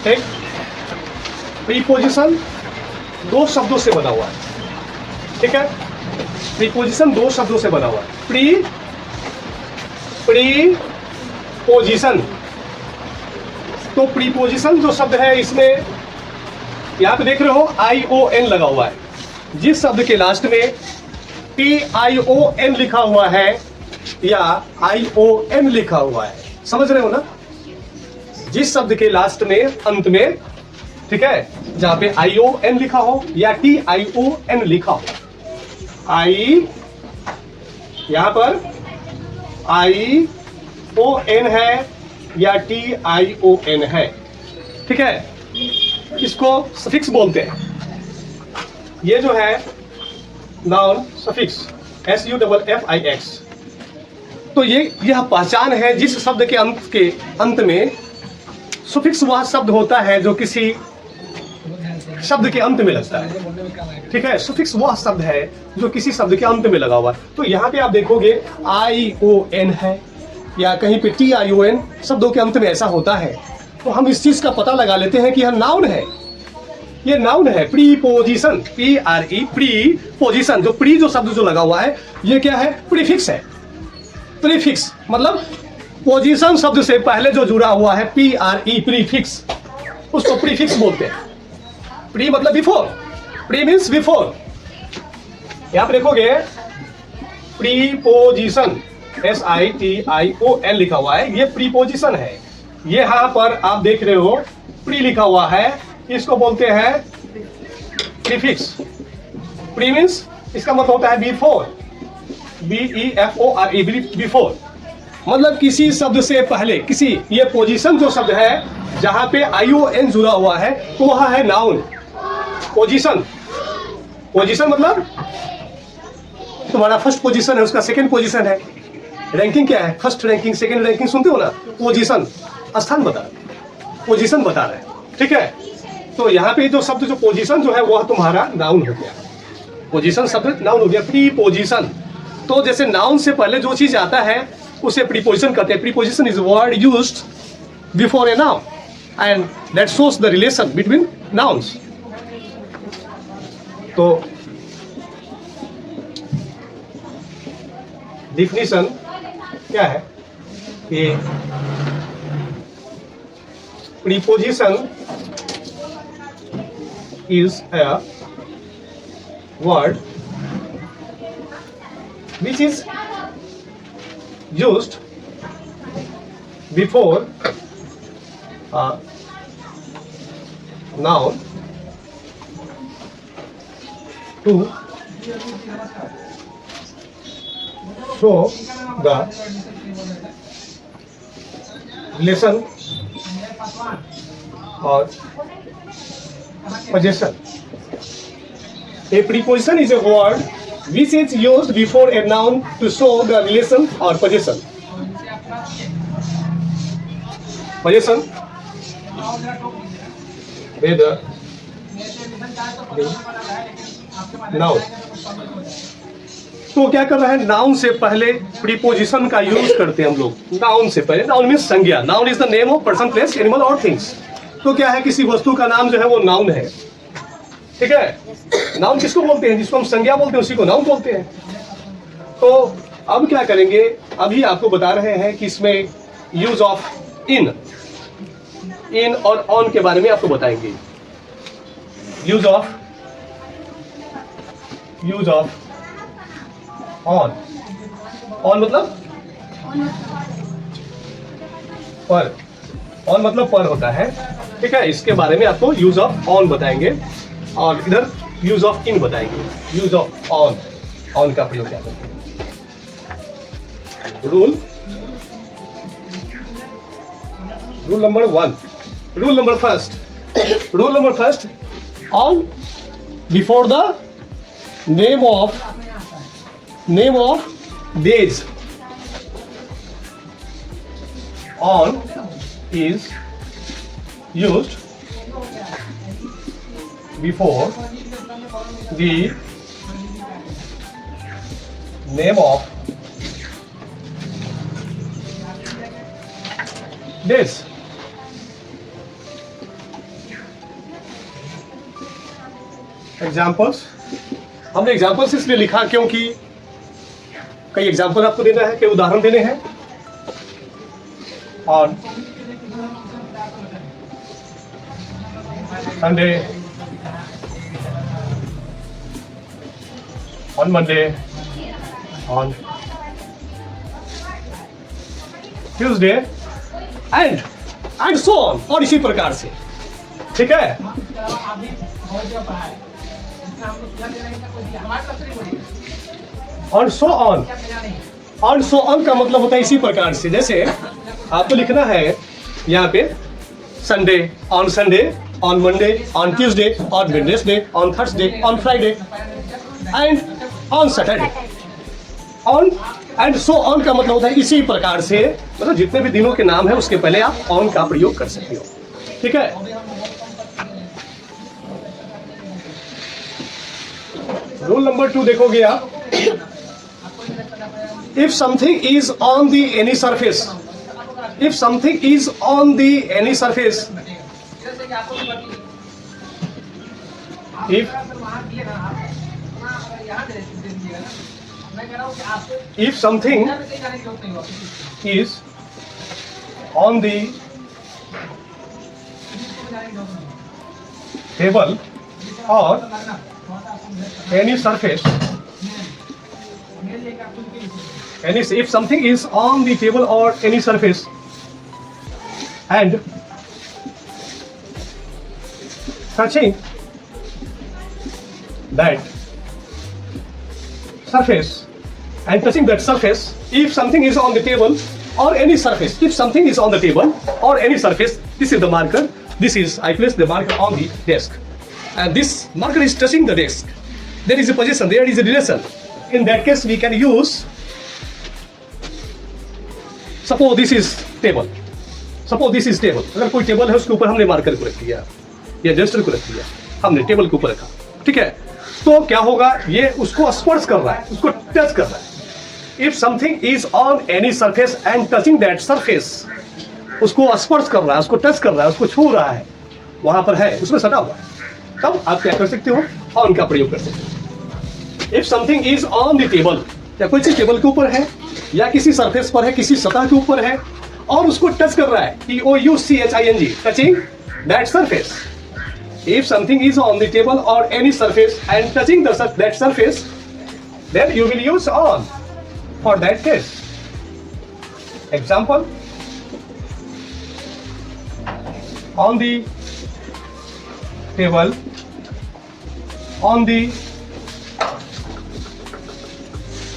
एक प्रीपोजिशन दो शब्दों से बना हुआ है, ठीक है। प्रीपोजिशन दो शब्दों से बना हुआ है। प्रीपोजिशन, तो प्रीपोजिशन जो शब्द है इसमें यहां पे देख रहे हो ION लगा हुआ है। जिस शब्द के लास्ट में TION लिखा हुआ है या ION लिखा हुआ है, समझ रहे हो ना। जिस शब्द के लास्ट में, अंत में, ठीक है, जहां पे ION लिखा हो या TION लिखा हो, यहां पर ION है या TION है, ठीक है, इसको सफिक्स बोलते हैं। ये जो है नाउन सफिक्स SUFFIX, तो यह पहचान है जिस शब्द के अंत में सुफिक्स वह शब्द होता है जो किसी शब्द के अंत में लगता है, ठीक है। सुफिक्स वह शब्द है जो किसी शब्द के अंत में लगा हुआ है। तो यहाँ पे आप देखोगे ION है या कहीं पे TION शब्दों के अंत में ऐसा होता है, तो हम इस चीज का पता लगा लेते हैं कि यह नाउन है, ये नाउन है। प्रीपोजिशन, प्रीपोजिशन, जो प्री जो शब्द जो लगा हुआ है ये क्या है, प्रीफिक्स है। प्रीफिक्स मतलब पोजीशन शब्द से पहले जो जुड़ा हुआ है, प्रीफिक्स, उसको प्रीफिक्स बोलते हैं। प्री मतलब बिफोर, प्री मीन्स बिफोर। यहां पर देखोगे प्रीपोजिशन SITION लिखा हुआ है, ये प्रीपोजिशन है। ये यहां पर आप देख रहे हो प्री लिखा हुआ है, इसको बोलते हैं प्रीफिक्स। प्री मीन्स इसका मतलब होता है बिफोर, BEFORE, बिफोर, मतलब किसी शब्द से पहले, किसी, ये पोजीशन जो शब्द है जहां पे ION जुड़ा हुआ है तो वह है नाउन। पोजीशन, पोजीशन मतलब तुम्हारा फर्स्ट पोजीशन है, उसका सेकंड पोजीशन है। रैंकिंग क्या है, फर्स्ट रैंकिंग, सेकंड रैंकिंग, सुनते हो ना। पोजीशन स्थान बता रहा है, पोजीशन बता रहा है, ठीक है। तो यहाँ पे जो शब्द, जो पोजीशन जो है वह तुम्हारा नाउन हो गया। पोजीशन शब्द नाउन हो गया। प्रीपोजिशन, तो जैसे नाउन से पहले जो चीज आता है उसे प्रीपोजिशन कहते हैं। Preposition is word used before a noun and that shows the relation between nouns. तो डिफिनीशन क्या है कि preposition is a word which is used before a noun to show the relation or possession. A preposition is a word which is used before a noun to show the relation or possession. Possession with the noun. तो क्या कर रहा है, noun से पहले preposition का use करते हैं हम लोग। नाउन से पहले, नाउन मीन्स संज्ञा। Noun is the name of person, place, animal और थिंग्स। तो क्या है, किसी वस्तु का नाम जो है वो नाउन है, ठीक है। नाउन किसको बोलते हैं, जिसको हम संज्ञा बोलते हैं उसी को नाउन बोलते हैं। तो अब क्या करेंगे, अभी आपको बता रहे हैं कि इसमें यूज ऑफ इन और ऑन के बारे में आपको बताएंगे। यूज ऑफ ऑन मतलब पर, ऑन मतलब पर होता है, ठीक है। इसके बारे में आपको यूज ऑफ ऑन बताएंगे और इधर यूज ऑफ इन बताएंगे। यूज ऑफ ऑन का प्रयोग क्या करते हैं। Rule number 1, rule number first, on before the name of days. On is used before the name of days. Examples, हमने एग्जाम्पल्स इसलिए लिखा क्योंकि कई एग्जाम्पल आपको देना है, कई उदाहरण देने हैं। और Sunday, on Monday, on Tuesday and so on, और इसी प्रकार से, ठीक है। On so on, on so on का मतलब होता है इसी प्रकार से। जैसे आपको लिखना है यहाँ पे Sunday, on Monday, on Tuesday, on Wednesday, on Thursday, on Friday and on Saturday. On and so on का मतलब होता है इसी प्रकार से, मतलब जितने भी दिनों के नाम है उसके पहले आप ऑन का प्रयोग कर सकते हो, ठीक है। रूल नंबर 2 देखोगे आप, if something is on the any surface, if something is on the any surface, if something is on the table or any surface, if something is on the table or any surface and touching that surface, and touching that surface, if something is on the table or any surface, if something is on the table or any surface, this is the marker, this is, I place the marker on the desk and this marker is touching the desk, there is a position, there is a direction. In that case we can use, suppose this is table, suppose this is table, अगर कोई table है उसके ऊपर हमने marker को रख दिया या रजिस्टर को रख दिया, हमने टेबल के ऊपर रखा, ठीक है, तो क्या होगा, ये उसको स्पर्श कर रहा है, उसको टच कर रहा है। If something is on any surface and touching that surface, उसको स्पर्श कर रहा है, उसको टच कर रहा है, उसको छू रहा है, वहां पर है, उसमें सटा हुआ है, तब आप क्या कर सकते हो, ऑन का प्रयोग कर सकते हो। If something is on the table, या कोई चीज टेबल के ऊपर है या किसी सरफेस पर है, किसी सतह के ऊपर है और उसको टच कर रहा है, TOUCHING, touching that surface. If something is on the table or any surface and touching that surface, then you will use on for that case. Example, on the table, on the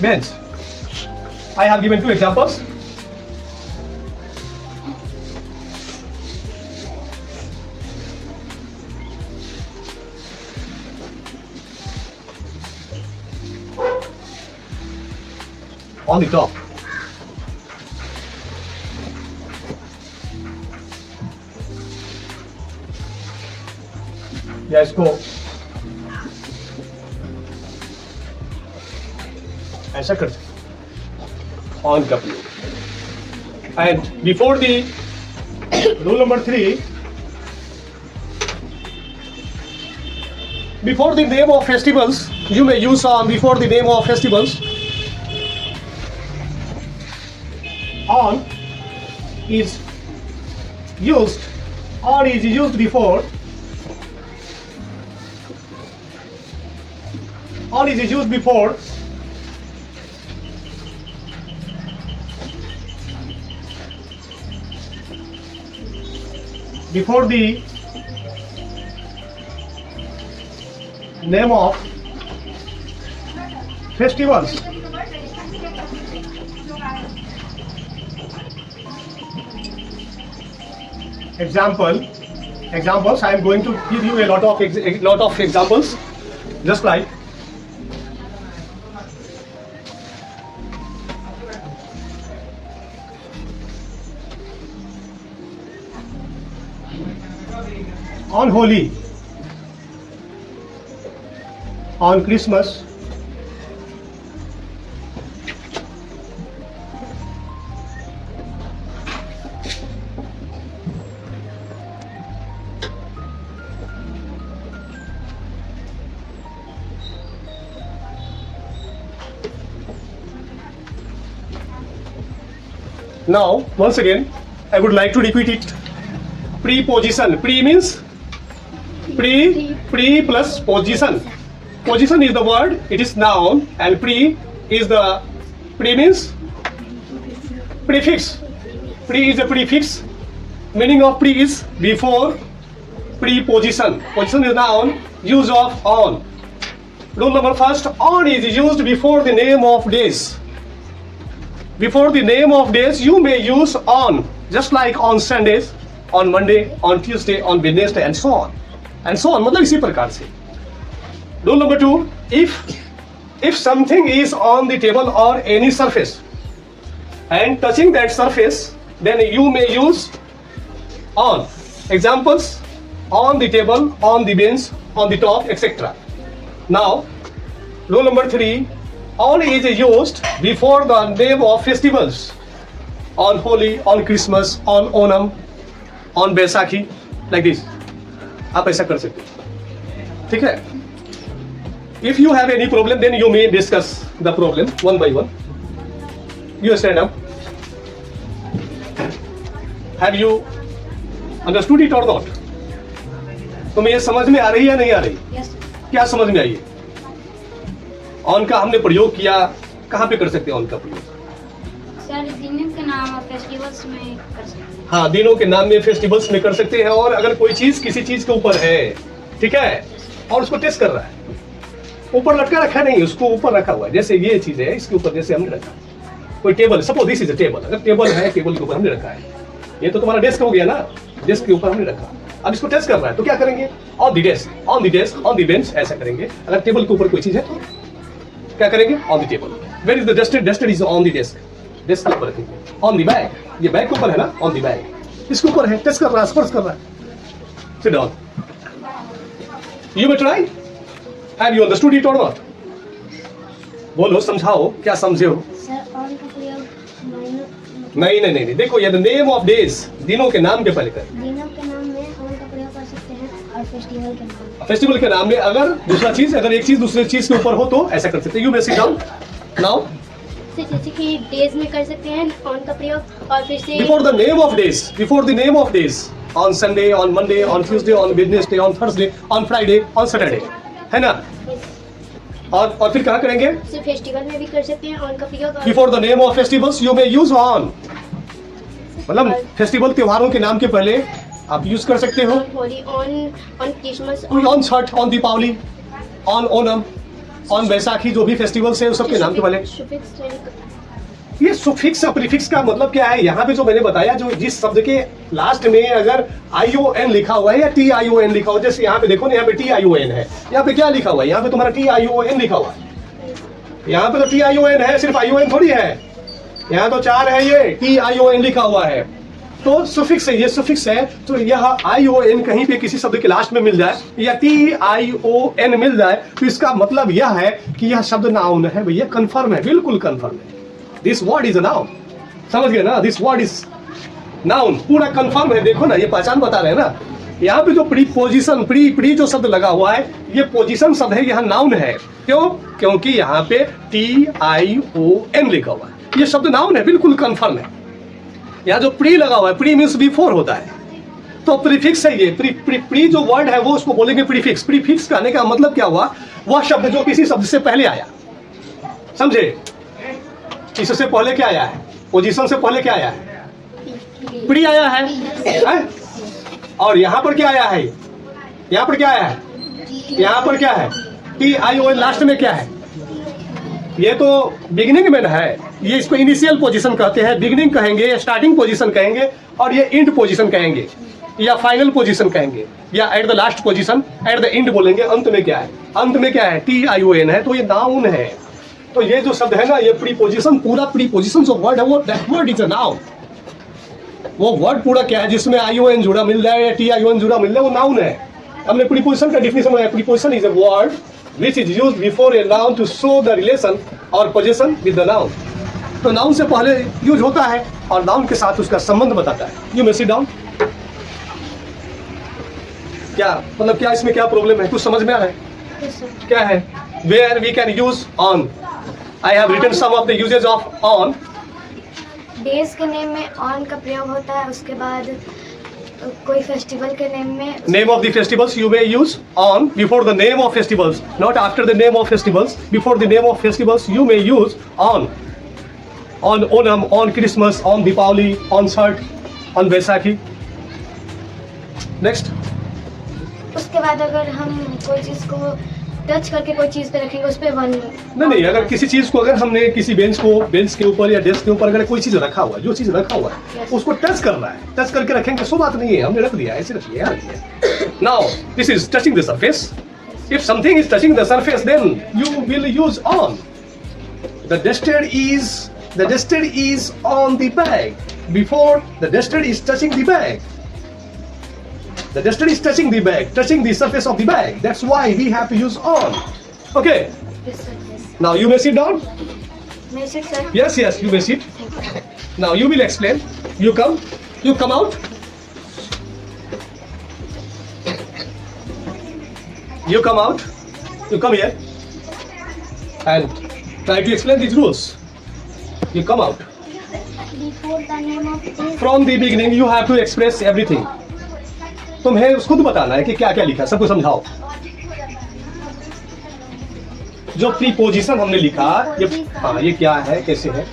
bench. I have given 2 examples. On the top, या इसको ऐसा कर सकते, on का प्रयोग। And before the rule number 3, before the name of festivals, you may use on before the name of festivals. On is used, on is used before, on is used before the name of festivals. Examples. I am going to give you a lot of examples, just like on Holi, on Christmas, Now, once again, I would like to repeat it. Preposition. Pre means pre plus position. Position is the word, it is noun, and pre means prefix. Pre is a prefix. Meaning of pre is before. Preposition. Position is noun. Use of on. Rule number first, on is used before the name of days. Before the name of days, you may use on, just like on Sundays, on Monday, on Tuesday, on Wednesday, and so on. And so on. मतलब इसी प्रकार से. Rule number two, if something is on the table or any surface, and touching that surface, then you may use on. Examples: on the table, on the bench, on the top, etc. Now, rule number three, on is used before the name of festivals. On Holi, on Christmas, on Onam, on Baisakhi, like this. आप ऐसा कर सकते हो. ठीक है? If you have any problem, then you may discuss the problem one by one. You stand up. Have you understood it or not? तुम्हें ये समझ में आ रही है या नहीं आ रही? Yes. क्या समझ में आई है? ऑन का हमने प्रयोग किया, कहाँ पे कर सकते हैं ऑन का प्रयोग? सर, दिनों के नाम और फेस्टिवल्स में कर सकते हैं. हाँ, दिनों के नाम में, फेस्टिवल्स में कर सकते हैं. और अगर कोई चीज किसी चीज के ऊपर है, ठीक है, और उसको टेस्ट कर रहा है, ऊपर लटका रखा नहीं, उसको ऊपर रखा हुआ है. जैसे ये चीज है, इसके ऊपर जैसे हमने रखा, कोई table, suppose this is a table. अगर टेबल है, टेबल के ऊपर हमने रखा है, ये तो तुम्हारा डेस्क हो गया ना, डेस्क के ऊपर हमने रखा. अब इसको टेस्ट कर रहा है तो क्या करेंगे? On the desk, on the desk, on the bench, ऐसा करेंगे. अगर टेबल के ऊपर कोई चीज है तो क्या करेंगे? On the table. Where is the duster? Duster is on the desk. Desk के ऊपर रखेंगे. ऑन द बैग, ये बैग के ऊपर है ना, ऑन द बैग, इसके ऊपर है, टेस्ट कर रहा है, स्पर्श कर रहा है. Sit down. You may try. Have you understood it और नॉट? बोलो, समझाओ, क्या समझे हो? सर, ऑन का प्रयोग नहीं. देखो, ये द नेम ऑफ डेज, दिनों के नाम के पहले कर. दिनों के नाम में ऑन का प्रयोग कर सकते हैं और फेस्टिवल के नाम. फेस्टिवल के नाम में अगर दूसरा चीज, अगर एक चीज दूसरे चीज के ऊपर हो तो ऐसा कर सकते हैं. You may sit down now. जैसे कि डेज में कर सकते हैं ऑन का प्रयोग, और फिर से before the name of days, before the name of days, on Sunday, on Monday, on Tuesday, on Wednesday, on Thursday, on Friday, on Saturday, है ना. और फिर कहाँ करेंगे? सिर्फ फेस्टिवल में भी कर सकते हैं ऑन का प्रयोग. Before the name of festivals you may use on. मतलब फेस्टिवल, त्योहारों के नाम के पहले आप यूज कर सकते हो. Holi, on Christmas, on Chhath, on Deepavali, on Onam, on Baisakhi, जो भी फेस्टिवल्स है उस सब के नाम के पहले. ये सुफिक्स और प्रीफिक्स का मतलब क्या है? यहाँ पे जो मैंने बताया, जो जिस शब्द के लास्ट में अगर ION लिखा हुआ है या TION लिखा हुआ है, जैसे यहाँ पे देखो ना, यहाँ पे TION है, यहाँ पे क्या लिखा हुआ है? यहाँ पे तुम्हारा TION लिखा हुआ है. यहाँ पे तो TION है, सिर्फ ION थोड़ी है. यहाँ तो 4 है, ये TION लिखा हुआ है. तो सुफिक्स है, ये सुफिक्स है. तो यह ION कहीं पे किसी शब्द के लास्ट में मिल जाए या TION मिल जाए, तो इसका मतलब यह है कि यह शब्द नाउन है. भैया कंफर्म है, बिल्कुल कंफर्म है. This word is a noun. समझ गए ना? दिस वर्ड इज नाउन, पूरा कंफर्म है. देखो ना, ये पहचान बता रहे हैं ना. यहाँ पे जो प्रीपोजिशन, प्री जो शब्द लगा हुआ है, ये पोजीशन शब्द है, यहाँ नाउन है. क्यों? क्योंकि यहाँ पे TION लिखा हुआ है. ये शब्द नाउन है, बिल्कुल कंफर्म है. यहाँ जो प्री लगा हुआ है, प्री मीन्स बिफोर होता है, तो प्रीफिक्स है ये. प्री जो वर्ड है वो उसको बोलेंगे प्रीफिक्स. प्रीफिक्स कहने का मतलब क्या हुआ? वह शब्द जो किसी शब्द से पहले आया. समझे? इससे पहले क्या आया है? पोजीशन से पहले क्या आया है? प्री आया है? और यहाँ पर क्या आया है? यहाँ पर क्या आया है? यहाँ पर क्या है? TION. लास्ट में क्या है? ये तो बिगिनिंग में है. ये इसको इनिशियल पोजीशन कहते हैं, बिगिनिंग कहेंगे, या स्टार्टिंग पोजीशन कहेंगे, और ये एंड पोजीशन कहेंगे, या फाइनल पोजीशन कहेंगे, या at the last position, at the end बोलेंगे. अंत में क्या है? अंत में क्या है? TION है. तो ये नाउन है. तो ये जो शब्द है ना, ये प्रीपोजिशन, पूरा प्रीपोजिशन जो वर्ड है वो that word is a noun. वो वर्ड पूरा क्या है जिसमें ION जुड़ा मिल जाए या TION जुड़ा मिल जाए, वो नाउन है. हमने प्रीपोजिशन का डिफिनेशन बनाया. Preposition is a word which is used before a noun to show the relation or possession with the noun. तो नाउन से पहले यूज होता है और नाउन के साथ उसका संबंध बताता है. You may sit down. क्या मतलब, क्या इसमें क्या प्रॉब्लम है? कुछ समझ में आ रहा है? क्या है? Where we can use on. I have written some of the uses of on. Days के नेम में ऑन का प्रयोग होता है, उसके बाद कोई फेस्टिवल के नेम में Name of the festivals you may use on before the name of festivals, not after the name of festivals. Before the name of festivals you may use on Onam, on Christmas, on Deepavali, on Chhath, on Vaisakhi. Next. उसके बाद अगर हम कोई चीज़ को touch करके कोई चीज़ पे रखेंगे उस पे वन नहीं, अगर किसी चीज को, अगर हमने किसी बेंच के ऊपर या डेस्क के ऊपर अगर कोई चीज रखा हुआ है, जो चीज रखा हुआ है उसको टच करना है, टच करके रखेंगे सो बात नहीं है, हमने रख दिया, ऐसे रखिए, यहाँ रखिए. Now this is touching the surface. If something is touching the surface then you will use on. The dusted is on the bag before the dusted is touching the bag. The dusted is touching the bag, touching the surface of the bag. That's why we have to use on. Okay. Yes, sir, yes. Now you may sit down. May I sit, sir? Yes, you may sit. Now you will explain. You come out. You come out. You come here. And try to explain these rules. You come out. Before the name of this From the beginning you have to express everything. तुम्हें खुद बताना है कि क्या क्या लिखा, सबको समझाओ. जो प्रीपोजिशन हमने लिखा, ये क्या है, कैसे है?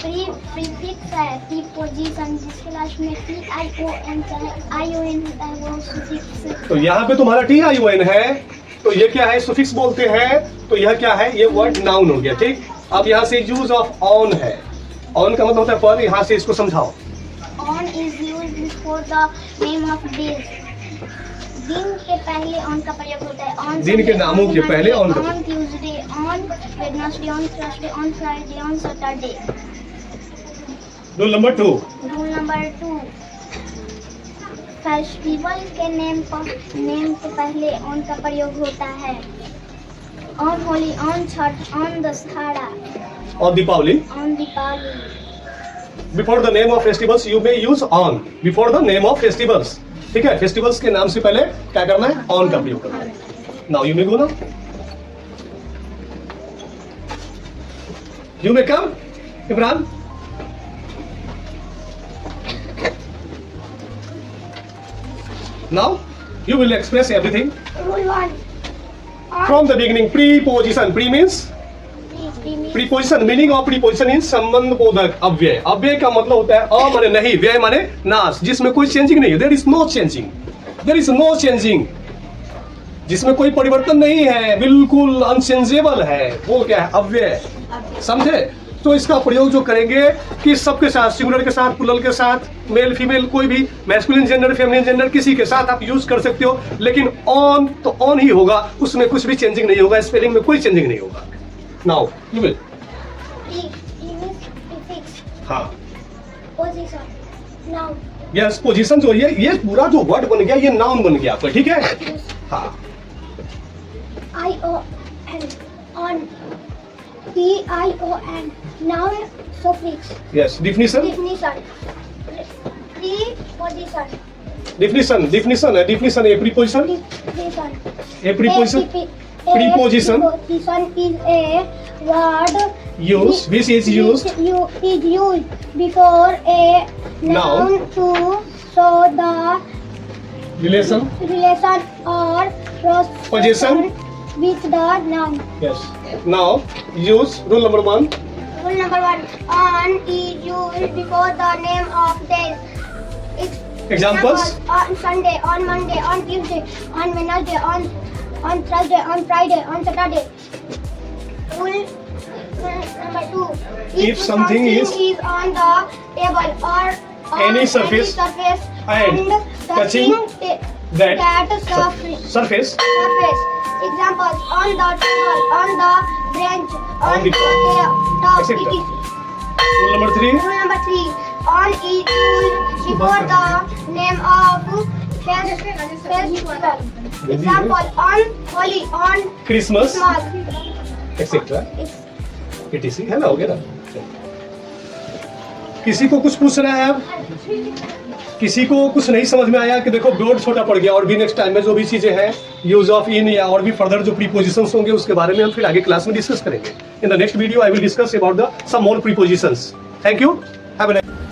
प्रीफिक्स है, प्रीपोजिशन जिसके लास्ट में TION होता है, वो सुफिक्स. तो यहाँ पे तुम्हारा TION है, तो ये क्या है, सुफिक्स बोलते हैं. तो यह क्या है, ये वर्ड नाउन हो गया. ठीक. अब यहाँ से यूज ऑफ ऑन है. ऑन का मतलब होता है पर. यहाँ से इसको समझाओ. On is used before the name of days. दिन के पहले on का प्रयोग होता है. On दिन के नामों के पहले on का. On Tuesday, on Wednesday, on Thursday, on Friday, on Saturday. Rule number 2. Rule number 2. Festival के नेम के पहले on का प्रयोग होता है. On Holi, on Chhath, on Dussehra, On Deepavali. on Deepawali. Before the name of festivals you may use on. Before the name of festivals. ठीक है, festivals के नाम से पहले क्या करना है, ऑन का प्रयोग करना है. Now you may go now. You may come, Imran. Now you will express everything. Rule 1. From the beginning, preposition. Pre means preposition. Meaning of preposition in sambandh bodhak अव्यय. अव्यय का मतलब होता है अ माने नहीं, व्यय माने नाश, जिसमें कोई चेंजिंग नहीं है. There is no changing. There is no changing, जिसमें कोई परिवर्तन नहीं है, बिल्कुल अनचेंजेबल है, वो क्या है, अव्यय. समझे? तो इसका प्रयोग जो करेंगे कि सबके साथ, सिंगुलर के साथ, प्लूरल के साथ, मेल फीमेल, कोई भी मैस्कुलिन जेंडर फेमिनिन जेंडर किसी के साथ आप यूज कर सकते हो. लेकिन ऑन तो ऑन ही होगा, उसमें कुछ भी चेंजिंग नहीं होगा, स्पेलिंग में कोई चेंजिंग नहीं होगा. Now you will. हाँ, पोजीशन, नाउन. यस, पोजीशन जो ये पूरा जो वर्ड बन गया, ये नाउन बन गया आपका. ठीक है. हाँ. ION, on. PION, noun, suffix. Yes, definition. Definition. Preposition. Definition है. definition है preposition. Definition. A preposition. Preposition. Preposition is a word Which is used before a noun Noun. to show the relation. or Position. with the noun. Yes. Now use rule number 1. Rule number 1. On is used before the name of days. Examples. On Sunday, on Monday, on Tuesday, on Wednesday, on Thursday, on Friday, on Saturday. Rule number 2. If something is on the table or on any surface and touching that surface. Examples: on the table, on the bench, On the top, etc. etc. Rule number 3. Rule number 3. On is used before the name of festival. Example: on Holi, on Christmas, Christmas. etc. etc. है ना, हो गया ना. किसी को कुछ पूछना है अब? किसी को कुछ नहीं समझ में आया कि देखो बोर्ड छोटा पड़ गया, और भी नेक्स्ट टाइम में जो भी चीजें हैं, यूज ऑफ इन या और भी फर्दर जो प्रीपोजिशंस होंगे उसके बारे में हम फिर आगे क्लास में डिस्कस करेंगे. In the next video I will discuss about the some more prepositions. Thank you. Have a